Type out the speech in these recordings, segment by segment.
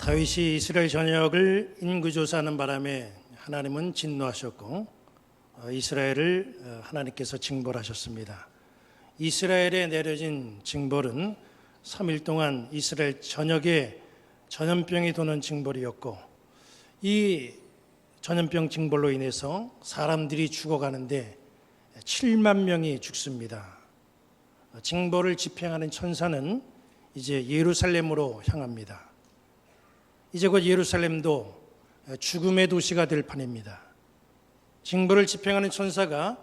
다윗이 이스라엘 전역을 인구조사하는 바람에 하나님은 진노하셨고 이스라엘을 하나님께서 징벌하셨습니다. 이스라엘에 내려진 징벌은 3일 동안 이스라엘 전역에 전염병이 도는 징벌이었고, 이 전염병 징벌로 인해서 사람들이 죽어가는데 7만 명이 죽습니다. 징벌을 집행하는 천사는 이제 예루살렘으로 향합니다. 이제 곧 예루살렘도 죽음의 도시가 될 판입니다. 징벌을 집행하는 천사가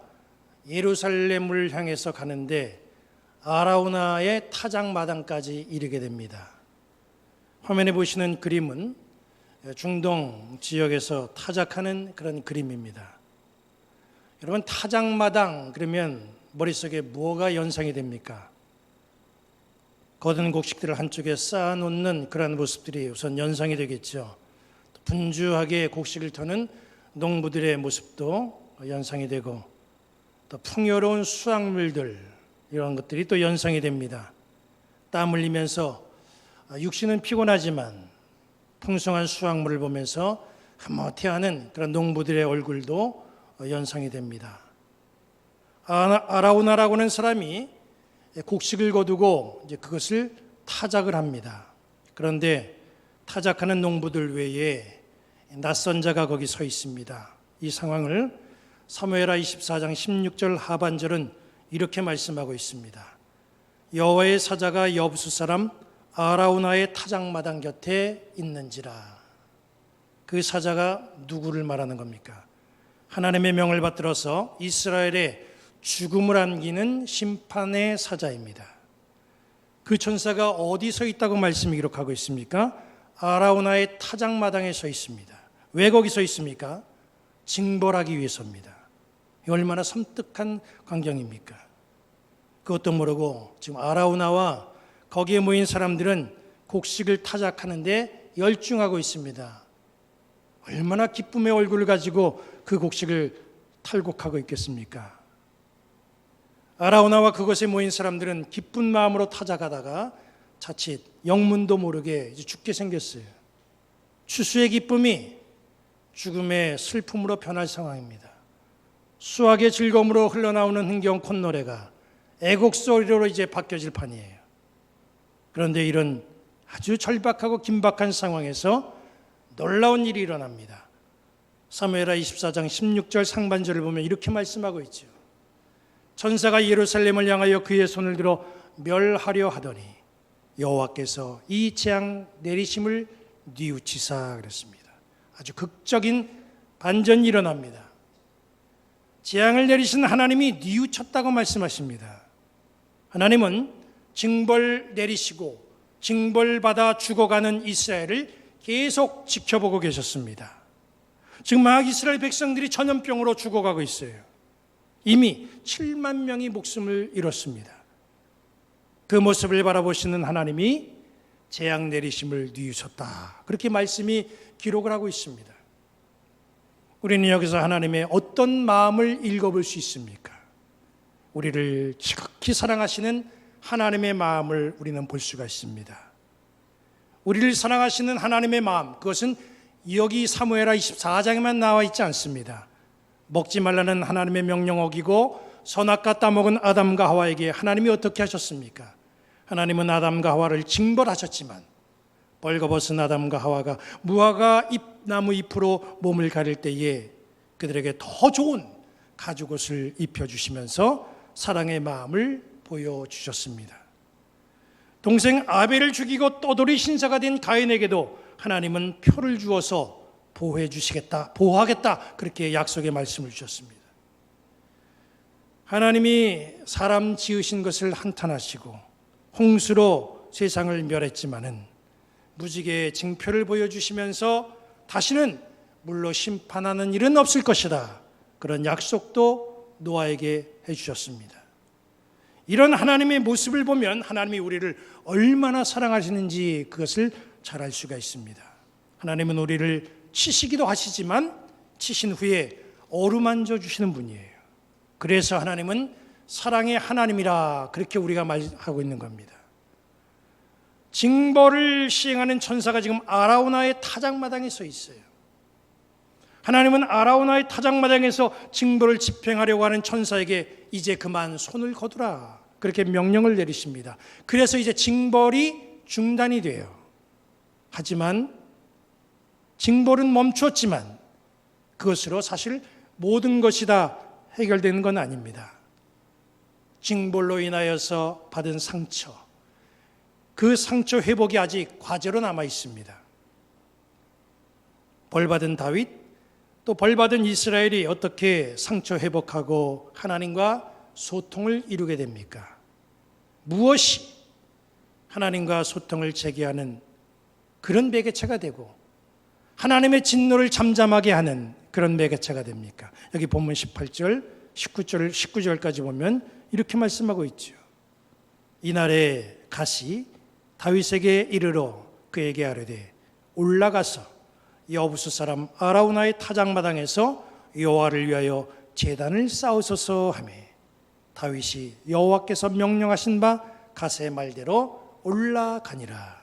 예루살렘을 향해서 가는데 아라우나의 타작마당까지 이르게 됩니다. 화면에 보시는 그림은 중동 지역에서 타작하는 그런 그림입니다. 여러분, 타작마당 그러면 머릿속에 뭐가 연상이 됩니까? 거든 곡식들을 한쪽에 쌓아놓는 그런 모습들이 우선 연상이 되겠죠. 분주하게 곡식을 터는 농부들의 모습도 연상이 되고, 또 풍요로운 수확물들, 이런 것들이 또 연상이 됩니다. 땀 흘리면서 육신은 피곤하지만 풍성한 수확물을 보면서 흐뭇해하는 그런 농부들의 얼굴도 연상이 됩니다. 아라우나라고 하는 사람이 곡식을 거두고 이제 그것을 타작을 합니다. 그런데 타작하는 농부들 외에 낯선 자가 거기 서 있습니다. 이 상황을 사무엘하 24장 16절 하반절은 이렇게 말씀하고 있습니다. 여호와의 사자가 여부수 사람 아라우나의 타작마당 곁에 있는지라. 그 사자가 누구를 말하는 겁니까? 하나님의 명을 받들어서 이스라엘의 죽음을 안기는 심판의 사자입니다. 그 천사가 어디 서 있다고 말씀이 기록하고 있습니까? 아라우나의 타작마당에 서 있습니다. 왜 거기 서 있습니까? 징벌하기 위해서입니다. 얼마나 섬뜩한 광경입니까? 그것도 모르고 지금 아라우나와 거기에 모인 사람들은 곡식을 타작하는데 열중하고 있습니다. 얼마나 기쁨의 얼굴을 가지고 그 곡식을 탈곡하고 있겠습니까? 아라우나와 그곳에 모인 사람들은 기쁜 마음으로 타작하다가 자칫 영문도 모르게 이제 죽게 생겼어요. 추수의 기쁨이 죽음의 슬픔으로 변할 상황입니다. 수확의 즐거움으로 흘러나오는 흥겨운 콧노래가 애곡소리로 이제 바뀌어질 판이에요. 그런데 이런 아주 절박하고 긴박한 상황에서 놀라운 일이 일어납니다. 사무엘하 24장 16절 상반절을 보면 이렇게 말씀하고 있죠. 천사가 예루살렘을 향하여 그의 손을 들어 멸하려 하더니 여호와께서 이 재앙 내리심을 뉘우치사 그랬습니다. 아주 극적인 반전이 일어납니다. 재앙을 내리신 하나님이 뉘우쳤다고 말씀하십니다. 하나님은 징벌 내리시고 징벌받아 죽어가는 이스라엘을 계속 지켜보고 계셨습니다. 지금 막 이스라엘 백성들이 전염병으로 죽어가고 있어요. 이미 7만 명이 목숨을 잃었습니다. 그 모습을 바라보시는 하나님이 재앙 내리심을 뉘우쳤다. 그렇게 말씀이 기록을 하고 있습니다. 우리는 여기서 하나님의 어떤 마음을 읽어볼 수 있습니까? 우리를 지극히 사랑하시는 하나님의 마음을 우리는 볼 수가 있습니다. 우리를 사랑하시는 하나님의 마음, 그것은 여기 사무엘하 24장에만 나와 있지 않습니다. 먹지 말라는 하나님의 명령 어기고 선악과 따먹은 아담과 하와에게 하나님이 어떻게 하셨습니까? 하나님은 아담과 하와를 징벌하셨지만 벌거벗은 아담과 하와가 무화과 나무 잎으로 몸을 가릴 때에 그들에게 더 좋은 가죽옷을 입혀주시면서 사랑의 마음을 보여주셨습니다. 동생 아벨을 죽이고 떠돌이 신사가 된 가인에게도 하나님은 표를 주어서 보호해 주시겠다, 보호하겠다, 그렇게 약속의 말씀을 주셨습니다. 하나님이 사람 지으신 것을 한탄하시고 홍수로 세상을 멸했지만은 무지개의 징표를 보여주시면서 다시는 물로 심판하는 일은 없을 것이다, 그런 약속도 노아에게 해주셨습니다. 이런 하나님의 모습을 보면 하나님이 우리를 얼마나 사랑하시는지 그것을 잘 알 수가 있습니다. 하나님은 우리를 치시기도 하시지만 치신 후에 어루만져 주시는 분이에요. 그래서 하나님은 사랑의 하나님이라 그렇게 우리가 말하고 있는 겁니다. 징벌을 시행하는 천사가 지금 아라우나의 타작마당에 서 있어요. 하나님은 아라우나의 타작마당에서 징벌을 집행하려고 하는 천사에게 이제 그만 손을 거두라, 그렇게 명령을 내리십니다. 그래서 이제 징벌이 중단이 돼요. 하지만 징벌은 멈추었지만 그것으로 사실 모든 것이 다 해결되는 건 아닙니다. 징벌로 인하여서 받은 상처, 그 상처 회복이 아직 과제로 남아 있습니다. 벌받은 다윗, 또 벌받은 이스라엘이 어떻게 상처 회복하고 하나님과 소통을 이루게 됩니까? 무엇이 하나님과 소통을 재개하는 그런 매개체가 되고 하나님의 진노를 잠잠하게 하는 그런 매개체가 됩니까? 여기 본문 18절, 19절까지 보면 이렇게 말씀하고 있죠. 이날에 갓이 다윗에게 이르러 그에게 아뢰되 올라가서 여부스 사람 아라우나의 타작마당에서 여호와를 위하여 제단을 쌓으소서 하며 다윗이 여호와께서 명령하신 바 갓의 말대로 올라가니라.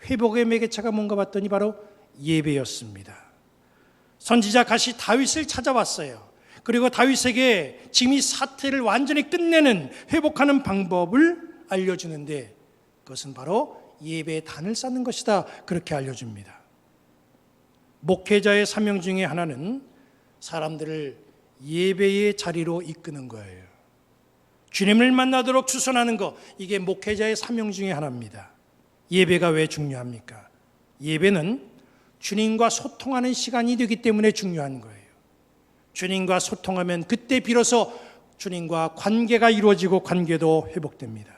회복의 매개체가 뭔가 봤더니 바로 예배였습니다. 선지자 갓이 다윗을 찾아왔어요. 그리고 다윗에게 지금 이 사태를 완전히 끝내는, 회복하는 방법을 알려주는데 그것은 바로 예배의 단을 쌓는 것이다, 그렇게 알려줍니다. 목회자의 사명 중에 하나는 사람들을 예배의 자리로 이끄는 거예요. 주님을 만나도록 추선하는 것, 이게 목회자의 사명 중에 하나입니다. 예배가 왜 중요합니까? 예배는 주님과 소통하는 시간이 되기 때문에 중요한 거예요. 주님과 소통하면 그때 비로소 주님과 관계가 이루어지고 관계도 회복됩니다.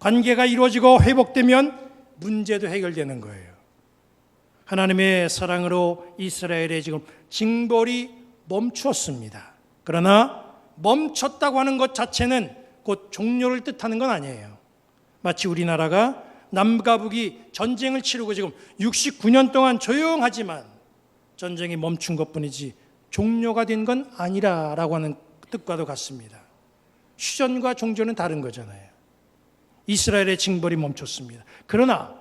관계가 이루어지고 회복되면 문제도 해결되는 거예요. 하나님의 사랑으로 이스라엘의 지금 징벌이 멈추었습니다. 그러나 멈췄다고 하는 것 자체는 곧 종료를 뜻하는 건 아니에요. 마치 우리나라가 남과 북이 전쟁을 치르고 지금 69년 동안 조용하지만 전쟁이 멈춘 것뿐이지 종료가 된 건 아니라라고 하는 뜻과도 같습니다. 휴전과 종전은 다른 거잖아요. 이스라엘의 징벌이 멈췄습니다. 그러나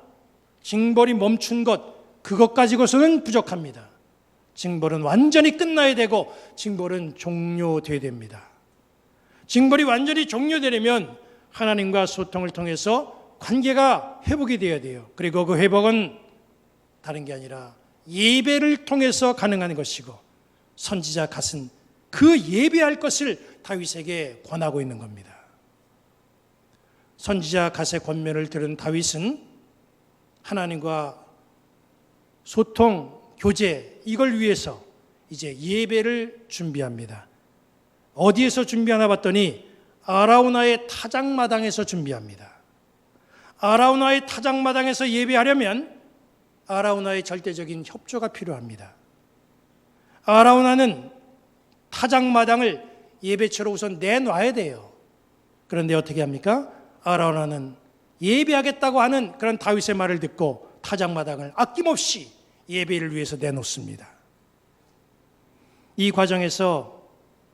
징벌이 멈춘 것, 그것 가지고서는 부족합니다. 징벌은 완전히 끝나야 되고 징벌은 종료돼야 됩니다. 징벌이 완전히 종료되려면 하나님과 소통을 통해서 관계가 회복이 되어야 돼요. 그리고 그 회복은 다른 게 아니라 예배를 통해서 가능한 것이고 선지자 갓은 그 예배할 것을 다윗에게 권하고 있는 겁니다. 선지자 갓의 권면을 들은 다윗은 하나님과 소통, 교제, 이걸 위해서 이제 예배를 준비합니다. 어디에서 준비하나 봤더니 아라우나의 타작마당에서 준비합니다. 아라우나의 타작마당에서 예배하려면 아라우나의 절대적인 협조가 필요합니다. 아라우나는 타작마당을 예배처로 우선 내놔야 돼요. 그런데 어떻게 합니까? 아라우나는 예배하겠다고 하는 그런 다윗의 말을 듣고 타작마당을 아낌없이 예배를 위해서 내놓습니다. 이 과정에서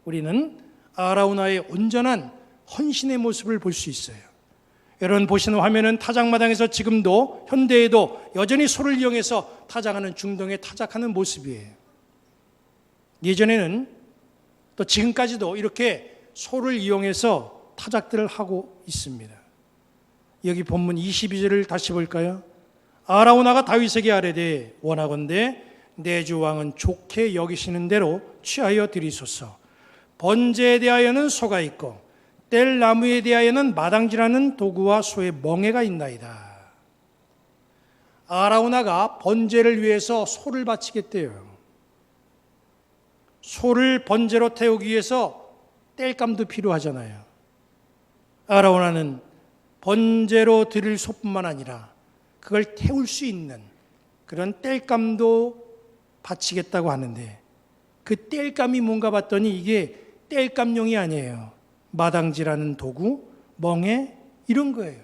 우리는 아라우나의 온전한 헌신의 모습을 볼 수 있어요. 여러분 보시는 화면은 타작마당에서 지금도 현대에도 여전히 소를 이용해서 타작하는, 중동에 타작하는 모습이에요. 예전에는 또 지금까지도 이렇게 소를 이용해서 타작들을 하고 있습니다. 여기 본문 22절을 다시 볼까요? 아라우나가 다윗에게 아뢰되 원하건대 내 주 왕은 좋게 여기시는 대로 취하여 드리소서. 번제에 대하여는 소가 있고 뗄 나무에 대하여는 마당질하는 도구와 소의 멍에가 있나이다. 아라우나가 번제를 위해서 소를 바치겠대요. 소를 번제로 태우기 위해서 뗄감도 필요하잖아요. 아라우나는 번제로 드릴 소뿐만 아니라 그걸 태울 수 있는 그런 뗄감도 바치겠다고 하는데 그 뗄감이 뭔가 봤더니 이게 뗄감용이 아니에요. 마당질하는 도구, 멍에, 이런 거예요.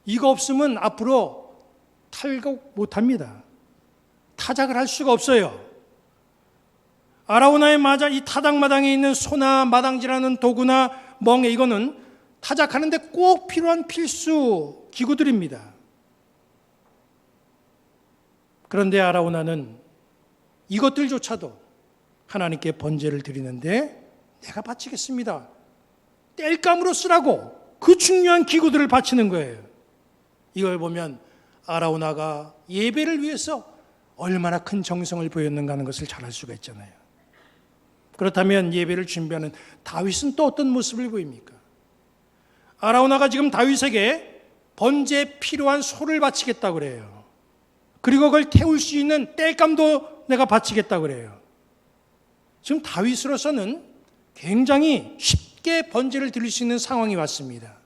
이거 없으면 앞으로 탈곡 못합니다. 타작을 할 수가 없어요. 아라우나의 맞아 이 타작마당에 있는 소나 마당질하는 도구나 멍에, 이거는 타작하는데 꼭 필요한 필수 기구들입니다. 그런데 아라우나는 이것들조차도 하나님께 번제를 드리는데 내가 바치겠습니다. 땔감으로 쓰라고 그 중요한 기구들을 바치는 거예요. 이걸 보면 아라우나가 예배를 위해서 얼마나 큰 정성을 보였는가 하는 것을 잘 알 수가 있잖아요. 그렇다면 예배를 준비하는 다윗은 또 어떤 모습을 보입니까? 아라우나가 지금 다윗에게 번제에 필요한 소를 바치겠다고 그래요. 그리고 그걸 태울 수 있는 땔감도 내가 바치겠다고 그래요. 지금 다윗으로서는 굉장히 쉽게 번제를 드릴 수 있는 상황이 왔습니다.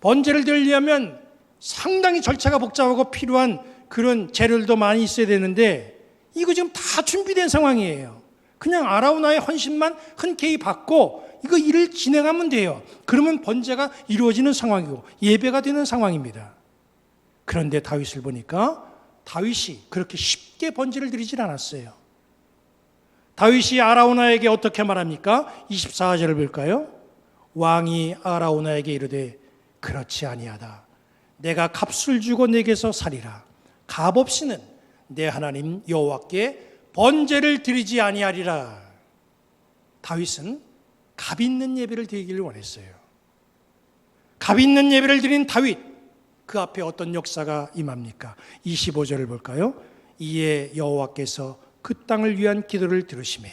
번제를 드리려면 상당히 절차가 복잡하고 필요한 그런 재료들도 많이 있어야 되는데 이거 지금 다 준비된 상황이에요. 그냥 아라우나의 헌신만 흔쾌히 받고 이거 일을 진행하면 돼요. 그러면 번제가 이루어지는 상황이고 예배가 되는 상황입니다. 그런데 다윗을 보니까 다윗이 그렇게 쉽게 번제를 드리질 않았어요. 다윗이 아라우나에게 어떻게 말합니까? 24절을 볼까요? 왕이 아라우나에게 이르되 그렇지 아니하다. 내가 값을 주고 내게서 살이라. 값 없이는 내 하나님 여호와께 번제를 드리지 아니하리라. 다윗은 값 있는 예배를 드리기를 원했어요. 값 있는 예배를 드린 다윗, 그 앞에 어떤 역사가 임합니까? 25절을 볼까요? 이에 여호와께서 그 땅을 위한 기도를 들으시매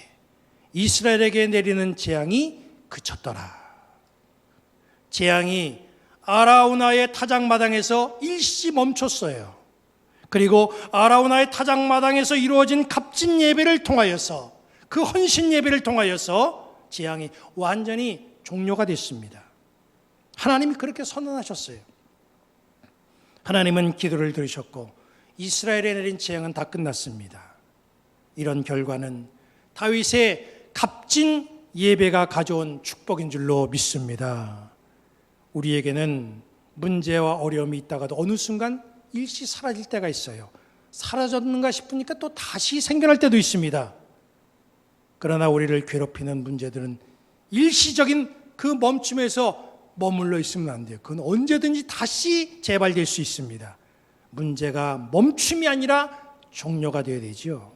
이스라엘에게 내리는 재앙이 그쳤더라. 재앙이 아라우나의 타작마당에서 일시 멈췄어요. 그리고 아라우나의 타작마당에서 이루어진 값진 예배를 통하여서 그 헌신 예배를 통하여서 재앙이 완전히 종료가 됐습니다. 하나님이 그렇게 선언하셨어요. 하나님은 기도를 들으셨고 이스라엘에 내린 재앙은 다 끝났습니다. 이런 결과는 다윗의 값진 예배가 가져온 축복인 줄로 믿습니다. 우리에게는 문제와 어려움이 있다가도 어느 순간 일시 사라질 때가 있어요. 사라졌는가 싶으니까 또 다시 생겨날 때도 있습니다. 그러나 우리를 괴롭히는 문제들은 일시적인 그 멈춤에서 머물러 있으면 안 돼요. 그건 언제든지 다시 재발될 수 있습니다. 문제가 멈춤이 아니라 종료가 되어야 되죠.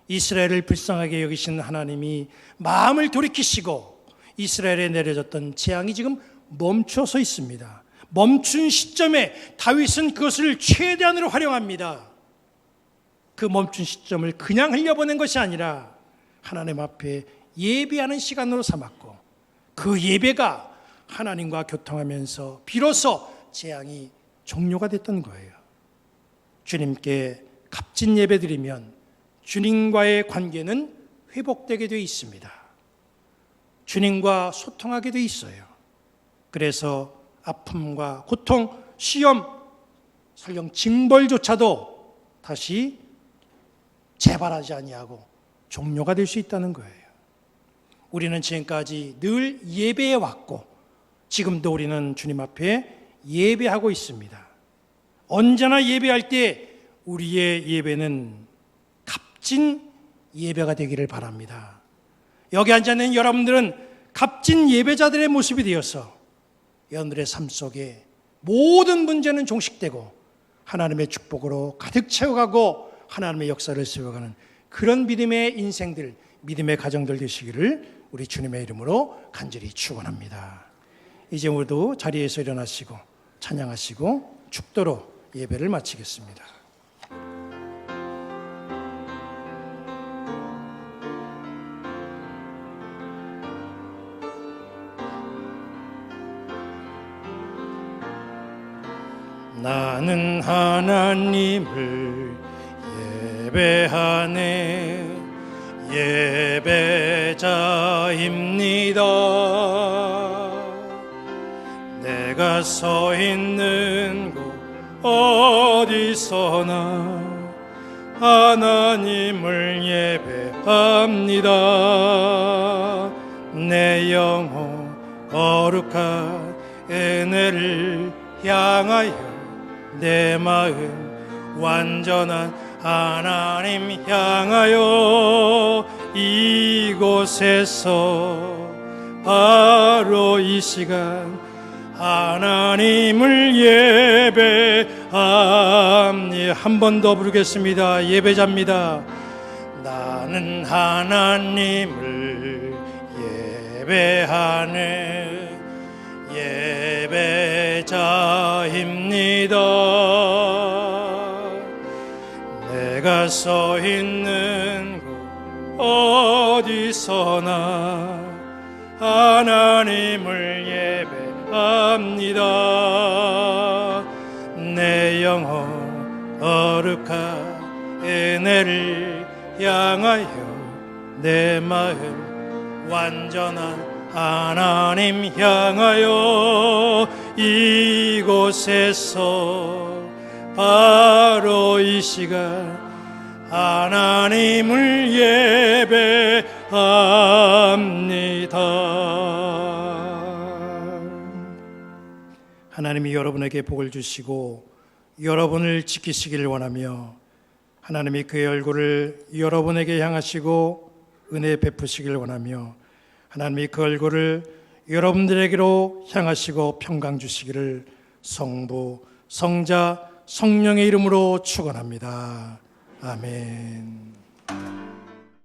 이스라엘을 불쌍하게 여기신 하나님이 마음을 돌이키시고 이스라엘에 내려졌던 재앙이 지금 멈춰서 있습니다. 멈춘 시점에 다윗은 그것을 최대한으로 활용합니다. 그 멈춘 시점을 그냥 흘려보낸 것이 아니라 하나님 앞에 예배하는 시간으로 삼았고 그 예배가 하나님과 교통하면서 비로소 재앙이 종료가 됐던 거예요. 주님께 값진 예배 드리면 주님과의 관계는 회복되게 되어 있습니다. 주님과 소통하게 되어 있어요. 그래서 아픔과 고통, 시험, 설령 징벌조차도 다시 재발하지 아니하고 종료가 될 수 있다는 거예요. 우리는 지금까지 늘 예배해 왔고 지금도 우리는 주님 앞에 예배하고 있습니다. 언제나 예배할 때 우리의 예배는 값진 예배가 되기를 바랍니다. 여기 앉아있는 여러분들은 값진 예배자들의 모습이 되어서 여러분들의 삶 속에 모든 문제는 종식되고 하나님의 축복으로 가득 채워가고 하나님의 역사를 세워가는 그런 믿음의 인생들, 믿음의 가정들 되시기를 우리 주님의 이름으로 간절히 축원합니다. 이제 모두 자리에서 일어나시고 찬양하시고 축도로 예배를 마치겠습니다. 나는 하나님을 예배하네 예배자입니다. 내가 서 있는 곳 어디서나 하나님을 예배합니다. 내 영혼 거룩한 은혜를 향하여 내 마음 완전한 하나님 향하여 이곳에서 바로 이 시간 하나님을 예배합니다. 한 번 더 부르겠습니다. 예배자입니다. 나는 하나님을 예배하는 예배자입니다. 내가 서 있는 곳 어디서나 하나님을 예배합니다. 내 영혼 거룩한 은혜를 향하여 내 마음 완전한 하나님 향하여 이곳에서 바로 이 시간 하나님을 예배합니다. 하나님이 여러분에게 복을 주시고 여러분을 지키시기를 원하며 하나님이 그의 얼굴을 여러분에게 향하시고 은혜 베푸시기를 원하며 하나님이 그 얼굴을 여러분들에게로 향하시고 평강 주시기를 성부, 성자, 성령의 이름으로 축원합니다. 아멘.